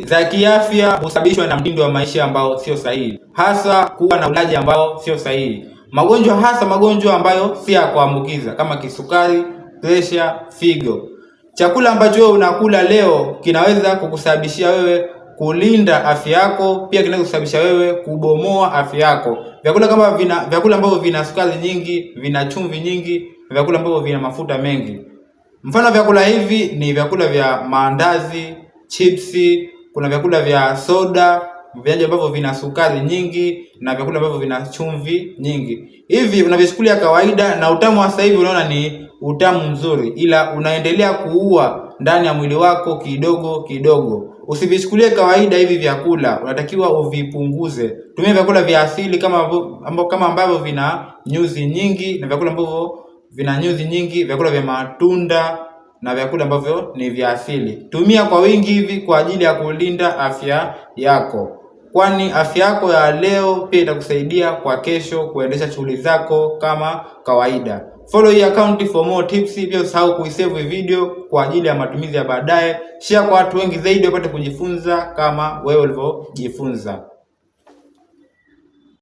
za kiafya husababishwa na mtindo wa maisha ambao sio sahihi, hasa kuwa na ulaji ambao sio sahihi. Magonjwa hasa magonjwa ambayo si ya kuambukiza kama kisukari, presha, figo. Chakula ambacho wewe unakula leo kinaweza kukusababishia wewe kulinda afya yako, pia kinaweza kusababisha wewe kubomoa afya yako. Vyakula ambavyo vina sukari nyingi, vina chumvi nyingi, vyakula ambavyo vina mafuta mengi. Mfano vyakula hivi ni vyakula vya maandazi, chipsi, kuna vyakula vya soda, vinywaji ambavyo vina sukari nyingi na vyakula ambavyo vina chumvi nyingi. Hivi unavichukulia kawaida na utamu wa sasa hivi unaona ni utamu mzuri, ila unaendelea kuua ndani ya mwili wako kidogo kidogo. Usivichukulie kawaida hivi vyakula, unatakiwa uvipunguze. Tumia vyakula vya asili kama ambavyo vina nyuzi nyingi, na vyakula ambavyo vina nyuzi nyingi, vyakula vya matunda na vyakula ambavyo ni vya asili. Tumia kwa wingi hivi kwa ajili ya kulinda afya yako, kwani afya yako ya leo pia itakusaidia kwa kesho kuendesha shughuli zako kama kawaida. Follow hii account for more tips. Pia usahau kuisave video kwa ajili ya matumizi ya baadaye. Share kwa watu wengi zaidi wapate kujifunza kama wewe ulivyojifunza.